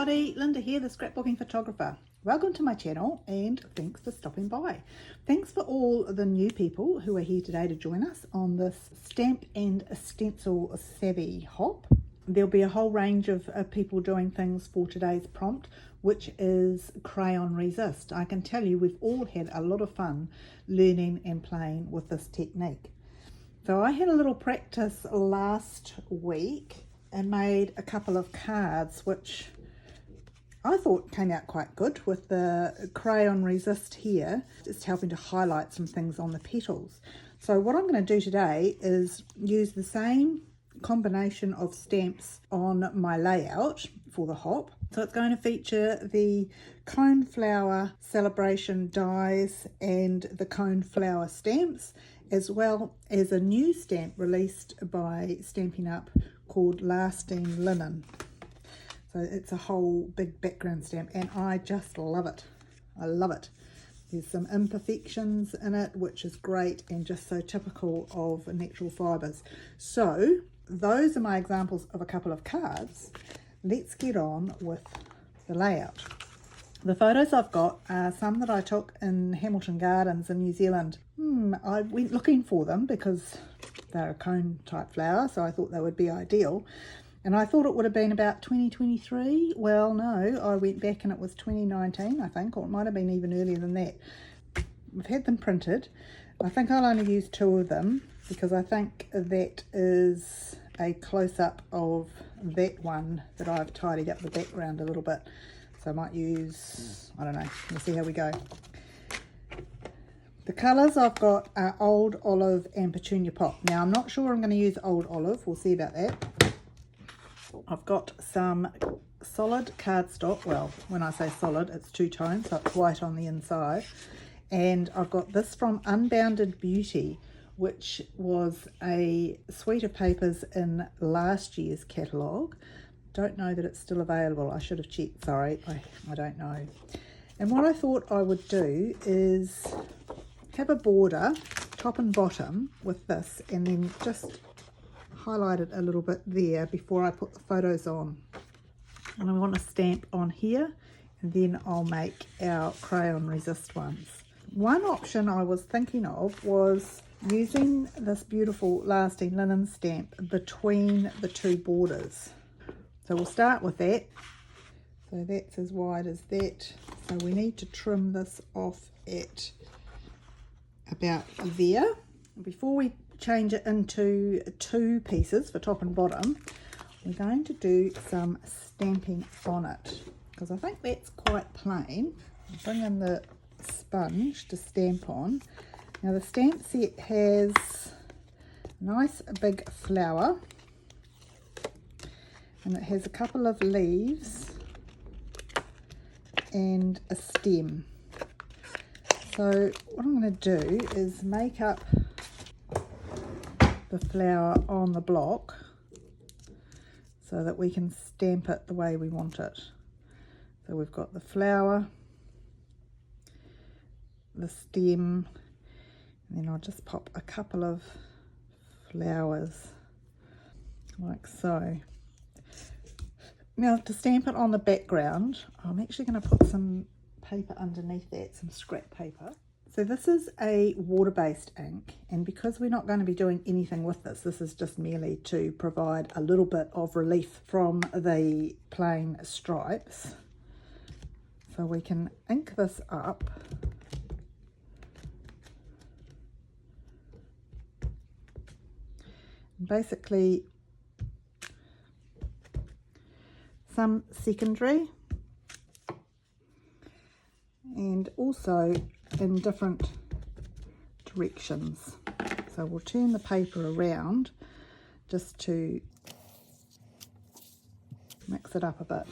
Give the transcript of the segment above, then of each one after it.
everybody, Linda here, the Scrapbooking Photographer. Welcome to my channel and thanks for stopping by. Thanks for all the new people who are here today to join us on this Stamp and Stencil Savvy hop. There'll be a whole range of people doing things for today's prompt, which is Crayon Resist. I can tell you we've all had a lot of fun learning and playing with this technique. So I had a little practice last week and made a couple of cards which I thought came out quite good with the Crayon Resist here, just helping to highlight some things on the petals. So what I'm going to do today is use the same combination of stamps on my layout for the hop. So it's going to feature the Coneflower Celebration dies and the Coneflower stamps, as well as a new stamp released by Stampin Up called Lasting Linen. So it's a whole big background stamp and I just love it. I love it. There's some imperfections in it which is great and just so typical of natural fibres. So those are my examples of a couple of cards. Let's get on with the layout. The photos I've got are some that I took in Hamilton Gardens in New Zealand. I went looking for them because they're a cone type flower, so I thought they would be ideal. And I thought it would have been about 2023. Well, no, I went back and it was 2019, I think, or it might have been even earlier than that. I've had them printed. I think I'll only use 2 of them because I think that is a close-up of that one that I've tidied up the background a little bit. So I might use, I don't know, we'll see how we go. The colours I've got are Old Olive and Petunia Pop. Now I'm not sure I'm going to use Old Olive, we'll see about that. I've got some solid cardstock, well when I say solid it's 2-tone, so it's white on the inside. And I've got this from Unbounded Beauty, which was a suite of papers in last year's catalogue. Don't know that it's still available. I should have checked, sorry, I don't know. And what I thought I would do is have a border, top and bottom, with this, and then just highlight it a little bit there before I put the photos on. And I want to stamp on here, and then I'll make our Crayon Resist ones. One option I was thinking of was using this beautiful Lasting Linen stamp between the 2 borders. So we'll start with that. So that's as wide as that. So we need to trim this off at about there. Before we change it into 2 pieces for top and bottom, we're going to do some stamping on it because I think that's quite plain. I'll bring in the sponge to stamp on. Now the stamp set has a nice big flower and it has a couple of leaves and a stem. So what I'm going to do is make up the flower on the block so that we can stamp it the way we want it. So we've got the flower, the stem, and then I'll just pop a couple of flowers like so. Now to stamp it on the background, I'm actually going to put some paper underneath that, some scrap paper. So this is a water-based ink, and because we're not going to be doing anything with this, this is just merely to provide a little bit of relief from the plain stripes. So we can ink this up. Basically some secondary and also in different directions. So we'll turn the paper around just to mix it up a bit.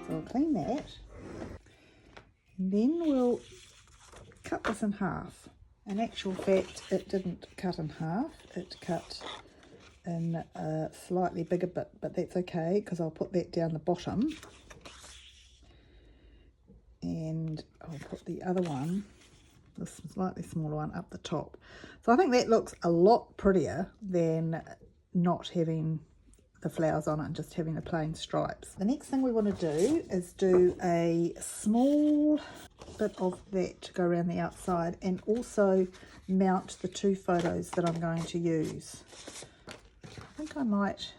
So I'll clean that. And then we'll cut this in half. In actual fact, it didn't cut in half, it cut in a slightly bigger bit, but that's okay because I'll put that down the bottom. And I'll put the other one the slightly smaller one up the top. So I think that looks a lot prettier than not having the flowers on it and just having the plain stripes. The next thing we want to do is do a small bit of that to go around the outside and also mount the 2 photos that I'm going to use. I think I might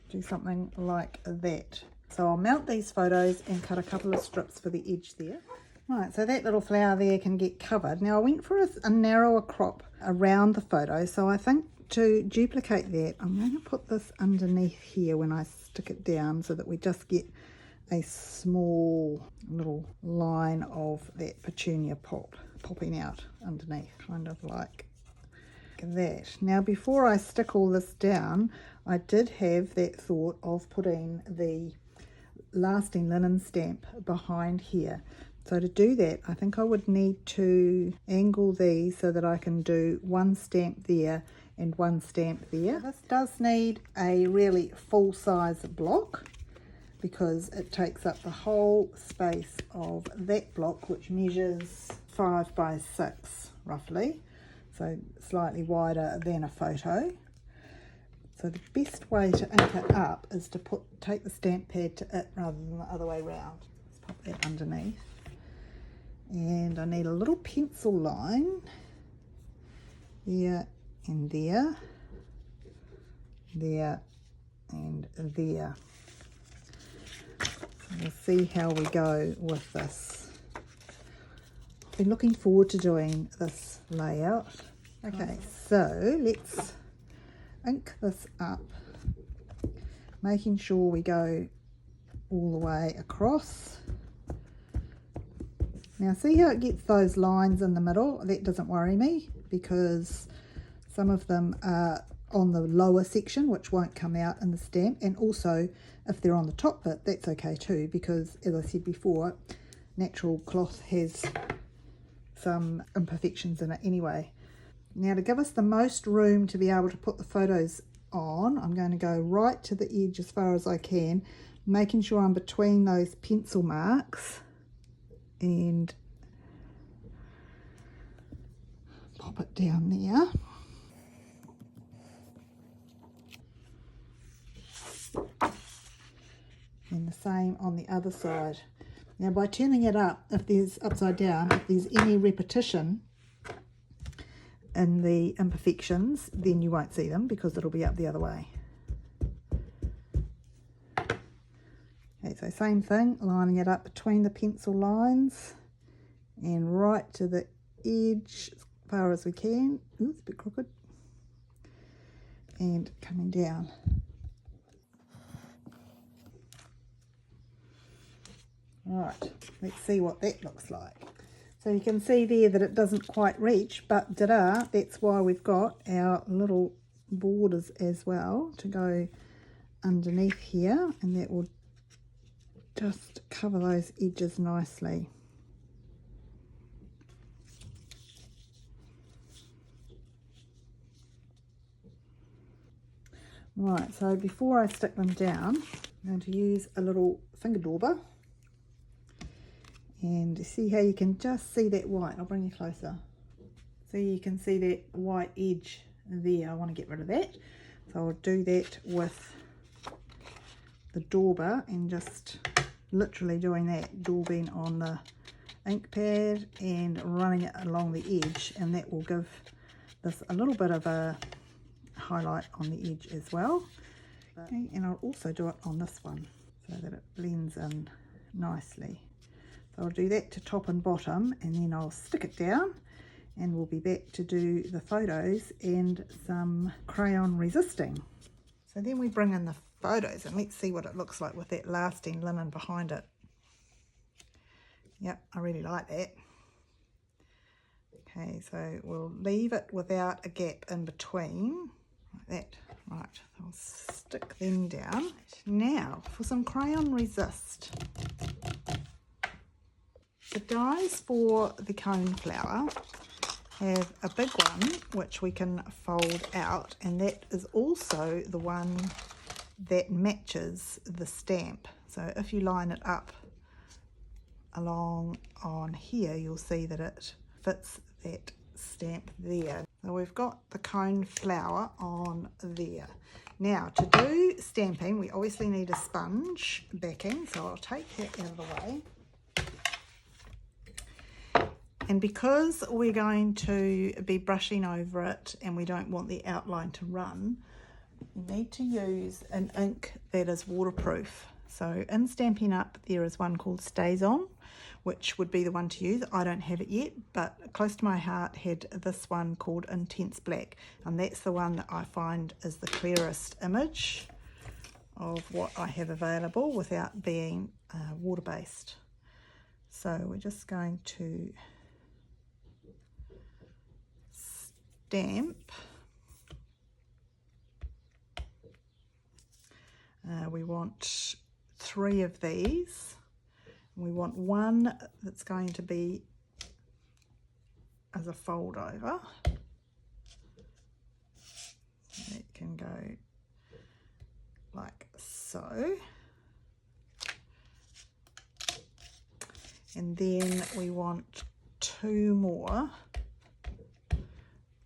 do something like that. So I'll mount these photos and cut a couple of strips for the edge there. Right, so that little flower there can get covered. Now I went for a narrower crop around the photo, so I think to duplicate that, I'm going to put this underneath here when I stick it down so that we just get a small little line of that petunia popping out underneath, kind of like that. Now before I stick all this down, I did have that thought of putting the lasting linen stamp behind here. So to do that, I think I would need to angle these so that I can do one stamp there and one stamp there. This does need a really full-size block because it takes up the whole space of that block, which measures 5 by 6 roughly, so slightly wider than a photo. So the best way to ink it up is to take the stamp pad to it rather than the other way around. Let's pop that underneath. And I need a little pencil line there and there, there and there. So we'll see how we go with this. I've been looking forward to doing this layout. Okay, so let's ink this up, making sure we go all the way across. Now see how it gets those lines in the middle? That doesn't worry me because some of them are on the lower section which won't come out in the stamp, and also if they're on the top bit that's okay too, because as I said before, natural cloth has some imperfections in it anyway. Now to give us the most room to be able to put the photos on, I'm going to go right to the edge as far as I can, making sure I'm between those pencil marks, and pop it down there. And the same on the other side. Now by turning it up, if there's upside down, if there's any repetition in the imperfections, then you won't see them because it'll be up the other way. Okay, so same thing, lining it up between the pencil lines and right to the edge as far as we can. Ooh, it's a bit crooked. And coming down. Right, let's see what that looks like. So you can see there that it doesn't quite reach, but ta-da, that's why we've got our little borders as well to go underneath here, and that will just cover those edges nicely. Right, so before I stick them down, I'm going to use a little finger dauber. And see how you can just see that white. I'll bring you closer. So you can see that white edge there. I want to get rid of that. So I'll do that with the dauber and just literally doing that, daubing on the ink pad and running it along the edge, and that will give this a little bit of a highlight on the edge as well. Okay, and I'll also do it on this one so that it blends in nicely. So I'll do that to top and bottom, and then I'll stick it down, and we'll be back to do the photos and some crayon resisting. So then we bring in the photos, and let's see what it looks like with that lasting linen behind it. Yep, I really like that. Okay, so we'll leave it without a gap in between, like that. Right, I'll stick them down. Now for some crayon resist. The dies for the cone flower have a big one which we can fold out, and that is also the one that matches the stamp. So if you line it up along on here, you'll see that it fits that stamp there. So we've got the cone flower on there. Now to do stamping, we obviously need a sponge backing, so I'll take that out of the way. And because we're going to be brushing over it and we don't want the outline to run, you need to use an ink that is waterproof. So in Stampin' Up there is one called Stays On, which would be the one to use. I don't have it yet, but close to my heart had this one called Intense Black, and that's the one that I find is the clearest image of what I have available without being water-based. So we're just going to stamp. We want 3 of these. We want one that's going to be as a fold over. It can go like so. And then we want 2 more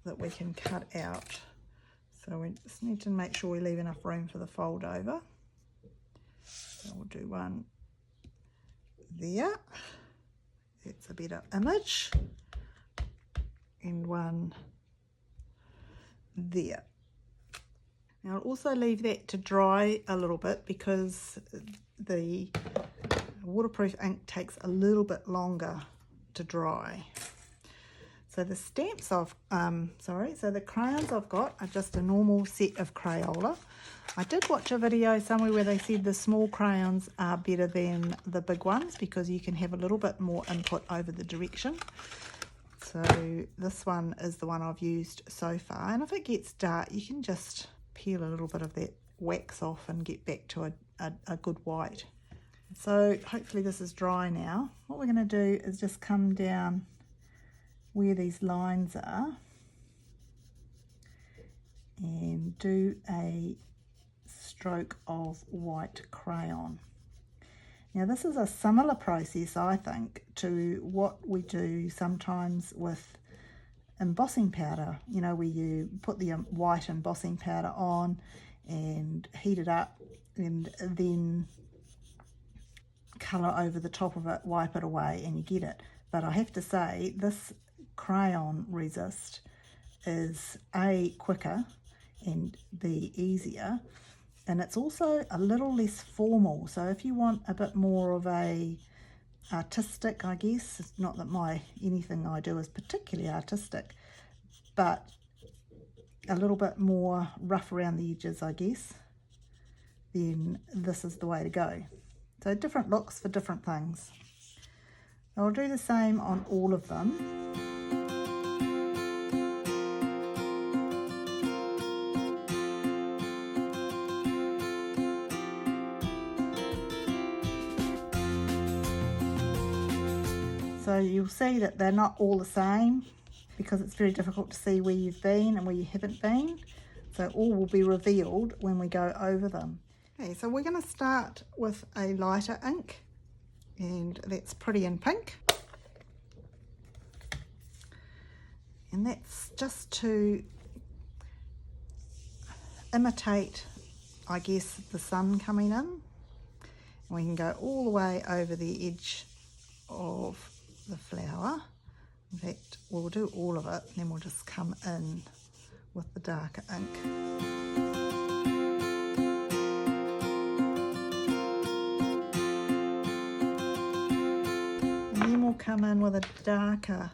that we can cut out. So we just need to make sure we leave enough room for the fold over. So we'll do one there. That's a better image. And one there. Now I'll also leave that to dry a little bit because the waterproof ink takes a little bit longer to dry. So the stamps so the crayons I've got are just a normal set of Crayola. I did watch a video somewhere where they said the small crayons are better than the big ones because you can have a little bit more input over the direction. So this one is the one I've used so far, and if it gets dark you can just peel a little bit of that wax off and get back to a good white. So hopefully this is dry now. What we're going to do is just come down where these lines are and do a stroke of white crayon. Now this is a similar process, I think, to what we do sometimes with embossing powder, you know, where you put the white embossing powder on and heat it up and then colour over the top of it, wipe it away and you get it. But I have to say this crayon resist is A, quicker, and B, easier, and it's also a little less formal. So if you want a bit more of a artistic, I guess, it's not that anything I do is particularly artistic, but a little bit more rough around the edges, I guess, then this is the way to go. So different looks for different things. I'll do the same on all of them. So you'll see that they're not all the same because it's very difficult to see where you've been and where you haven't been. So all will be revealed when we go over them. Okay, so we're going to start with a lighter ink, and that's Pretty in Pink. And that's just to imitate, I guess, the sun coming in. And we can go all the way over the edge of the flower. In fact, we'll do all of it, and then we'll just come in with the darker ink. And then we'll come in with a darker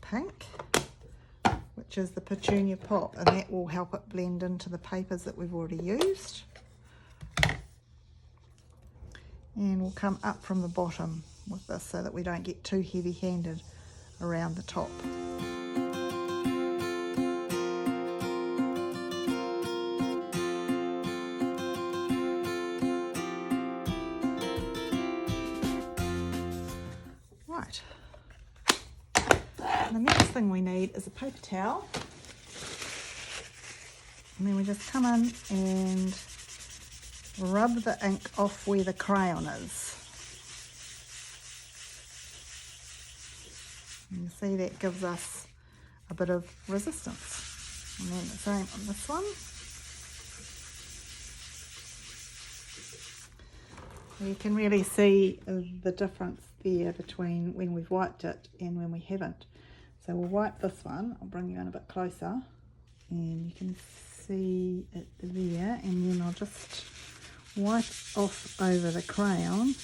pink, which is the Petunia Pop, and that will help it blend into the papers that we've already used. And we'll come up from the bottom with this so that we don't get too heavy-handed around the top. Right. And the next thing we need is a paper towel. And then we just come in and rub the ink off where the crayon is. And you see that gives us a bit of resistance. And then the same on this one. You can really see the difference there between when we've wiped it and when we haven't. So we'll wipe this one. I'll bring you in a bit closer and you can see it there, and then I'll just wipe off over the crayon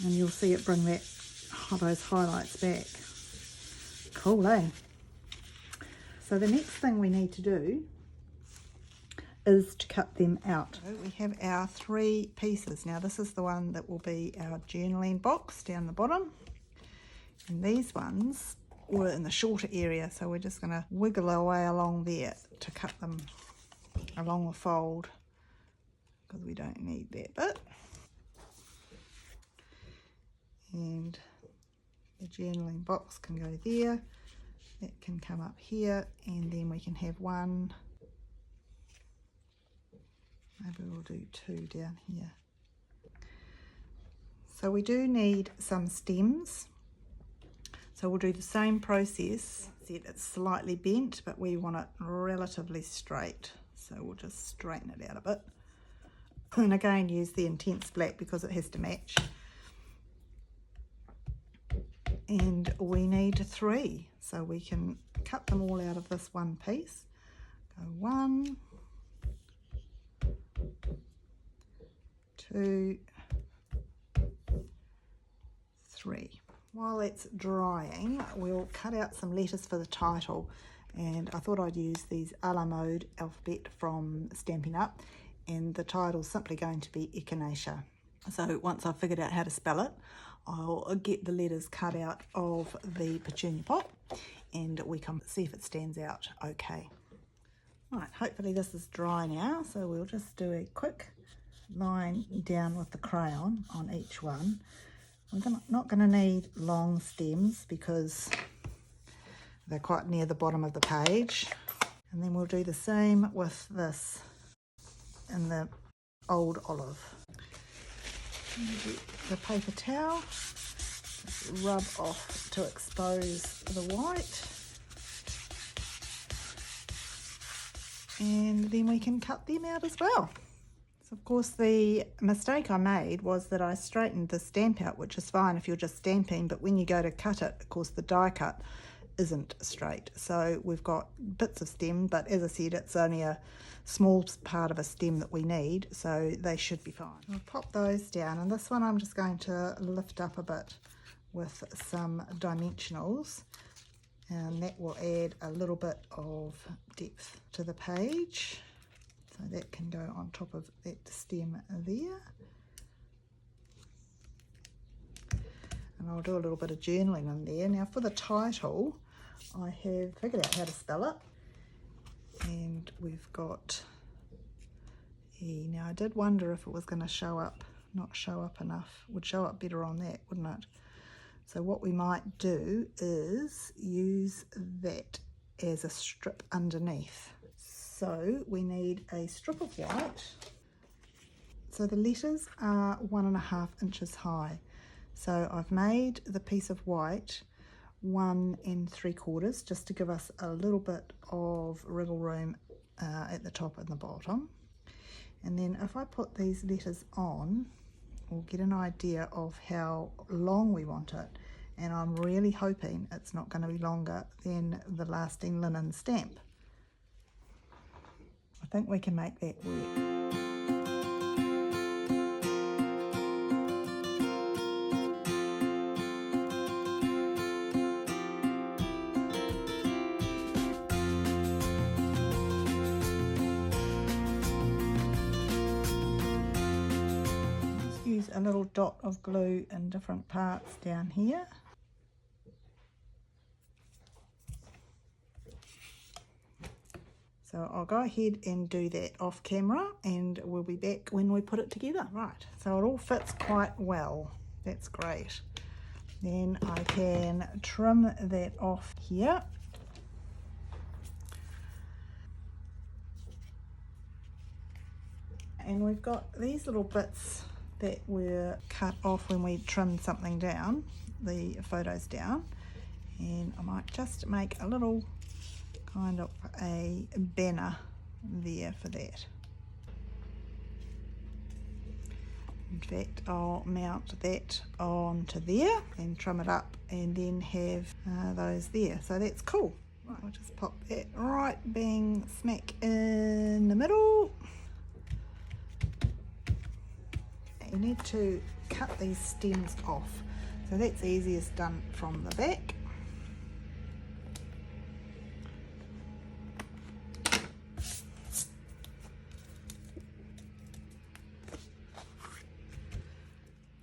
and you'll see it bring that those highlights back. Cool, eh? So the next thing we need to do is to cut them out. So we have our 3 pieces. Now this is the one that will be our journaling box down the bottom, and these ones were in the shorter area, so we're just going to wiggle our way along there to cut them along the fold because we don't need that bit. And the journaling box can go there, that can come up here, and then we can have one, maybe we'll do 2 down here. So we do need some stems, so we'll do the same process. See, it's slightly bent, but we want it relatively straight, so we'll just straighten it out a bit. And again, use the intense black because it has to match. And we need 3, so we can cut them all out of this one piece. Go 1, 2, 3. While it's drying, we'll cut out some letters for the title, and I thought I'd use these a la mode alphabet from Stampin' Up, and the title's simply going to be Echinacea. So once I've figured out how to spell it, I'll get the letters cut out of the petunia pot and we can see if it stands out okay. Right, hopefully this is dry now, so we'll just do a quick line down with the crayon on each one. We're not going to need long stems because they're quite near the bottom of the page. And then we'll do the same with this in the old olive. The paper towel, just rub off to expose the white, and then we can cut them out as well. So of course the mistake I made was that I straightened the stamp out, which is fine if you're just stamping, but when you go to cut it, of course the die cut isn't straight. So we've got bits of stem, but as I said, it's only a small part of a stem that we need, so they should be fine. I'll pop those down, and this one I'm just going to lift up a bit with some dimensionals, and that will add a little bit of depth to the page. So that can go on top of that stem there. And I'll do a little bit of journaling in there. Now for the title, I have figured out how to spell it. And we've got E. Now I did wonder if it was going to show up, not show up enough. Would show up better on that, wouldn't it? So what we might do is use that as a strip underneath. So we need a strip of white. So the letters are 1.5 inches high. So I've made the piece of white 1 3/4 just to give us a little bit of wriggle room at the top and the bottom. And then if I put these letters on, we'll get an idea of how long we want it. And I'm really hoping it's not going to be longer than the lasting linen stamp. I think we can make that work. Use a little dot of glue in different parts down here. So I'll go ahead and do that off camera and we'll be back when we put it together. Right, so it all fits quite well. That's great. Then I can trim that off here. And we've got these little bits that were cut off when we trimmed something down, the photos down, and I might just make a little kind of a banner there for that. In fact, I'll mount that onto there and trim it up and then have those there. So that's cool. Right, I'll just pop that right bang smack in the middle. Okay, you need to cut these stems off. So that's easiest done from the back.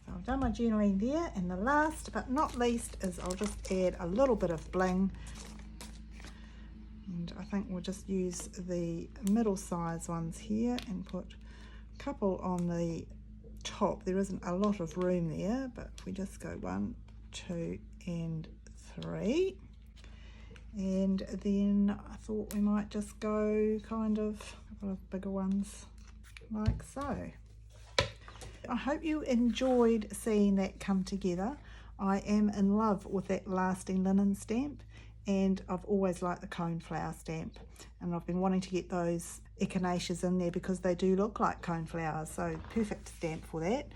I've done my journaling there, and the last but not least is I'll just add a little bit of bling, and I think we'll just use the middle size ones here and put a couple on the top. There isn't a lot of room there, but if we just go 1, 2 and 3, and then I thought we might just go kind of a couple of bigger ones like so. I hope you enjoyed seeing that come together. I am in love with that lasting linen stamp, and I've always liked the cone flower stamp, and I've been wanting to get those echinaceas in there because they do look like cone flowers, so perfect stamp for that.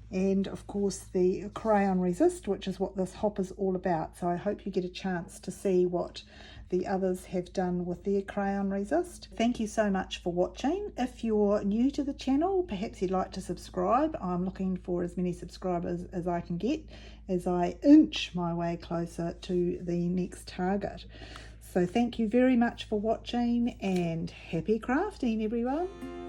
And of course the Crayon Resist, which is what this hop is all about, so I hope you get a chance to see what the others have done with their Crayon Resist. Thank you so much for watching. If you're new to the channel, perhaps you'd like to subscribe. I'm looking for as many subscribers as I can get as I inch my way closer to the next target. So thank you very much for watching, and happy crafting everyone.